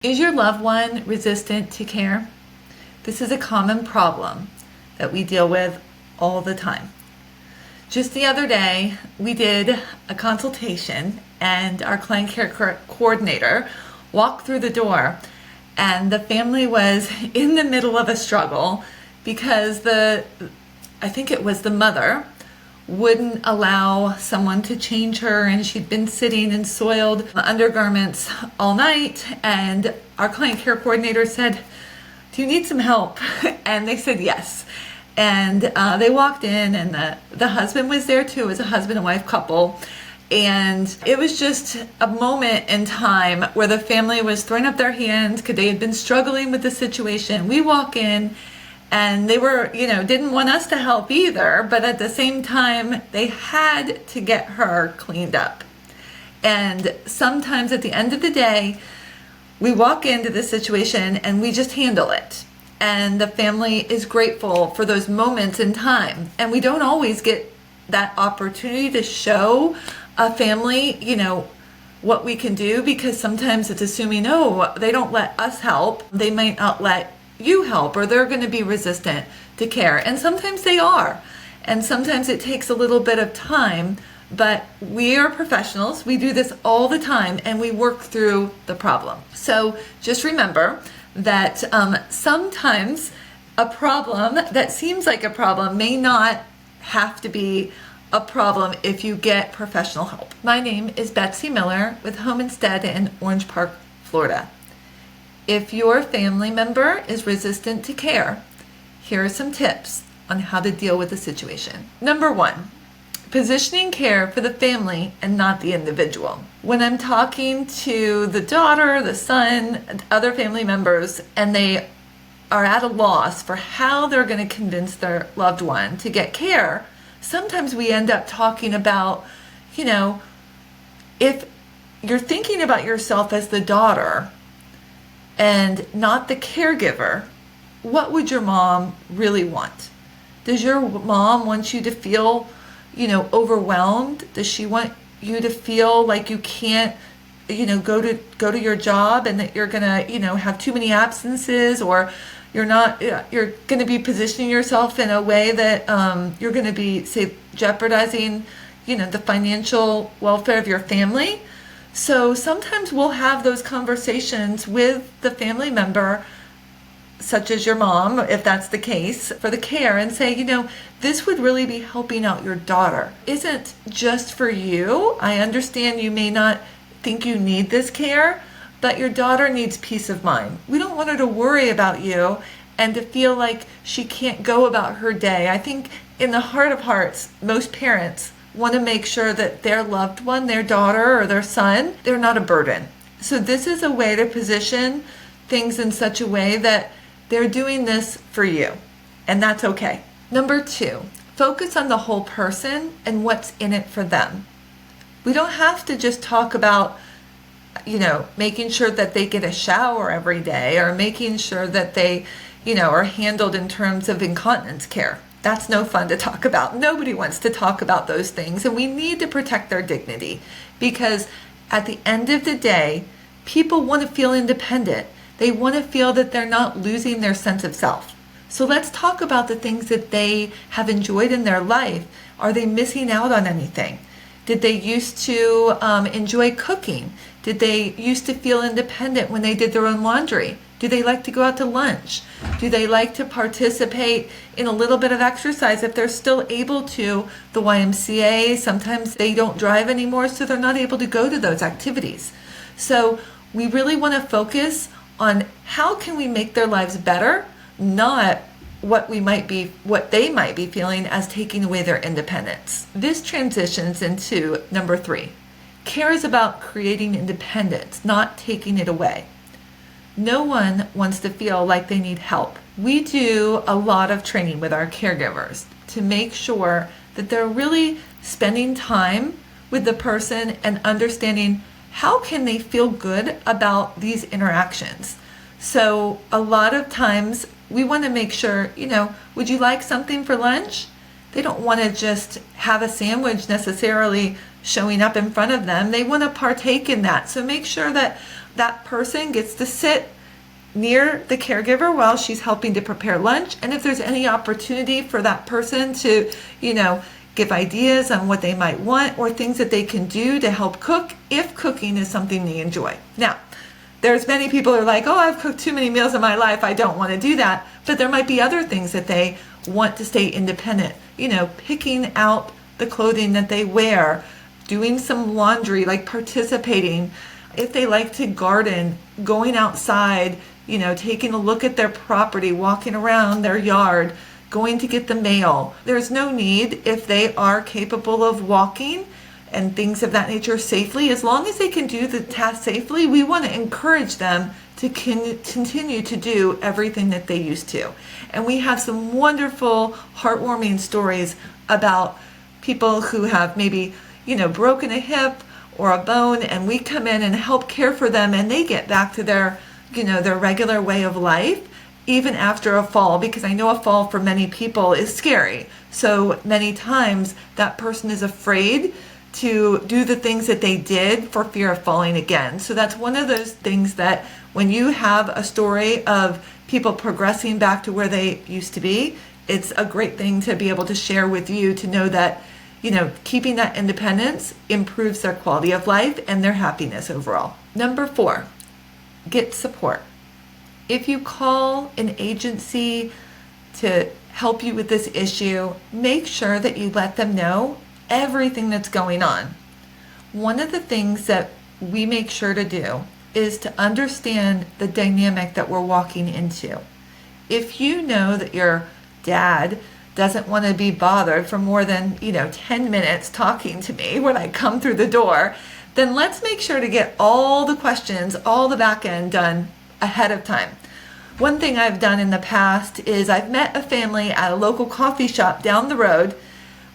Is your loved one resistant to care? This is a common problem that we deal with all the time. Just the other day, we did a consultation and our client care coordinator walked through the door and the family was in the middle of a struggle because I think it was the mother wouldn't allow someone to change her, and she'd been sitting in soiled undergarments all night, and our client care coordinator said, "Do you need some help?" And they said yes. And they walked in, and the husband was there too. It was a husband and wife couple. And it was just a moment in time where the family was throwing up their hands because they had been struggling with the situation. We walk in, and they were, didn't want us to help either, but at the same time, they had to get her cleaned up. And sometimes at the end of the day, we walk into this situation and we just handle it. And the family is grateful for those moments in time. And we don't always get that opportunity to show a family, what we can do, because sometimes it's assuming, oh, they don't let us help. They might not let you help, or they're going to be resistant to care. And sometimes they are. And sometimes it takes a little bit of time, but we are professionals. We do this all the time and we work through the problem. So just remember that sometimes a problem that seems like a problem may not have to be a problem if you get professional help. My name is Betsy Miller with Home Instead in Orange Park, Florida. If your family member is resistant to care, here are some tips on how to deal with the situation. Number 1, positioning care for the family and not the individual. When I'm talking to the daughter, the son, other family members, and they are at a loss for how they're going to convince their loved one to get care, sometimes we end up talking about, if you're thinking about yourself as the daughter and not the caregiver, what would your mom really want? Does your mom want you to feel, overwhelmed? Does she want you to feel like you can't, go to your job, and that you're gonna, have too many absences, or you're going to be positioning yourself in a way that you're going to be, say, jeopardizing, the financial welfare of your family? So sometimes we'll have those conversations with the family member, such as your mom, if that's the case, for the care, and say, this would really be helping out your daughter. Isn't just for you. I understand you may not think you need this care, but your daughter needs peace of mind. We don't want her to worry about you and to feel like she can't go about her day. I think in the heart of hearts, most parents want to make sure that their loved one, their daughter or their son, they're not a burden. So this is a way to position things in such a way that they're doing this for you, and that's okay. Number 2, focus on the whole person and what's in it for them. We don't have to just talk about, making sure that they get a shower every day, or making sure that they, are handled in terms of incontinence care. That's no fun to talk about. Nobody wants to talk about those things, and we need to protect their dignity, because at the end of the day, people want to feel independent. They want to feel that they're not losing their sense of self. So let's talk about the things that they have enjoyed in their life. Are they missing out on anything? Did they used to enjoy cooking? Did they used to feel independent when they did their own laundry? Do they like to go out to lunch? Do they like to participate in a little bit of exercise if they're still able to? The YMCA, sometimes they don't drive anymore, so they're not able to go to those activities. So we really want to focus on how can we make their lives better, not what they might be feeling as taking away their independence. This transitions into number 3. Care is about creating independence, not taking it away. No one wants to feel like they need help. We do a lot of training with our caregivers to make sure that they're really spending time with the person and understanding how can they feel good about these interactions. So a lot of times we want to make sure, would you like something for lunch? They don't want to just have a sandwich necessarily showing up in front of them. They want to partake in that. So make sure that that person gets to sit near the caregiver while she's helping to prepare lunch. And if there's any opportunity for that person to, give ideas on what they might want or things that they can do to help cook, if cooking is something they enjoy. Now, there's many people who are like, oh, I've cooked too many meals in my life, I don't want to do that. But there might be other things that they want to stay independent. Picking out the clothing that they wear, doing some laundry, like participating. If they like to garden, going outside, taking a look at their property, walking around their yard, going to get the mail. There's no need, if they are capable of walking and things of that nature safely, as long as they can do the task safely, we want to encourage them to continue to do everything that they used to. And we have some wonderful, heartwarming stories about people who have maybe, broken a hip or a bone, and we come in and help care for them, and they get back to their regular way of life, even after a fall, because I know a fall for many people is scary. So many times that person is afraid to do the things that they did for fear of falling again. So that's one of those things that when you have a story of people progressing back to where they used to be, it's a great thing to be able to share with you, to know that, keeping that independence improves their quality of life and their happiness overall. Number 4, get support. If you call an agency to help you with this issue, make sure that you let them know everything that's going on. One of the things that we make sure to do is to understand the dynamic that we're walking into. If you know that your dad doesn't want to be bothered for more than 10 minutes talking to me when I come through the door, then let's make sure to get all the questions, all the back end done ahead of time. One thing I've done in the past is I've met a family at a local coffee shop down the road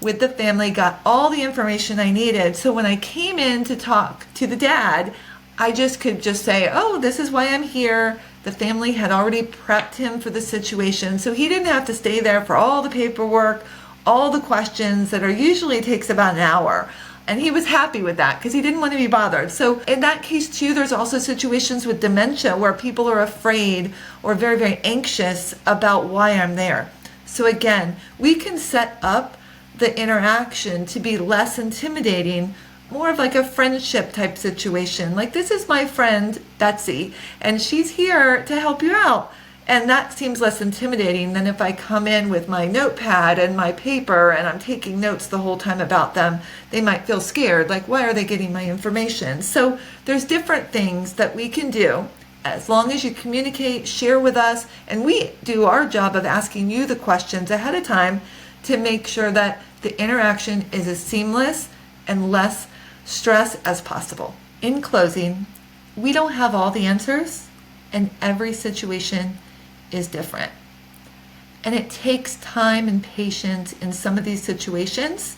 with the family, got all the information I needed. So when I came in to talk to the dad, I could just say, oh, this is why I'm here. The family had already prepped him for the situation, so he didn't have to stay there for all the paperwork, all the questions that usually takes about an hour. And he was happy with that because he didn't want to be bothered. So in that case too, there's also situations with dementia where people are afraid or very, very anxious about why I'm there. So again, we can set up the interaction to be less intimidating, more of like a friendship type situation. Like, this is my friend Betsy, and she's here to help you out. And that seems less intimidating than if I come in with my notepad and my paper and I'm taking notes the whole time about them. They might feel scared, like, why are they getting my information? So there's different things that we can do as long as you communicate, share with us, and we do our job of asking you the questions ahead of time to make sure that the interaction is as seamless and less stress as possible. In closing, we don't have all the answers, and every situation is different. And it takes time and patience in some of these situations.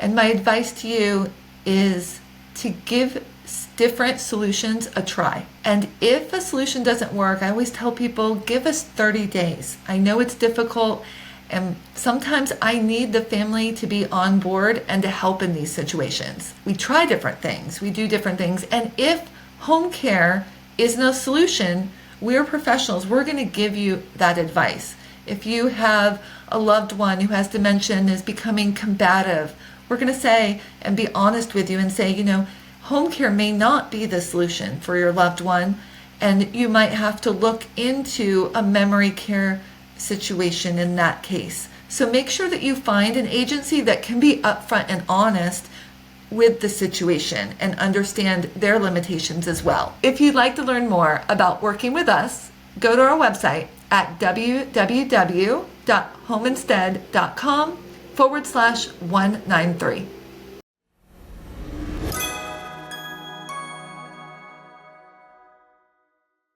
And my advice to you is to give different solutions a try. And if a solution doesn't work, I always tell people, give us 30 days. I know it's difficult, and sometimes I need the family to be on board and to help in these situations. We try different things, we do different things, and if home care is no solution, we're professionals. We're going to give you that advice. If you have a loved one who has dementia and is becoming combative, we're going to say and be honest with you and say, home care may not be the solution for your loved one, and you might have to look into a memory care situation in that case. So make sure that you find an agency that can be upfront and honest with the situation and understand their limitations as well. If you'd like to learn more about working with us, go to our website at www.homeinstead.com/193.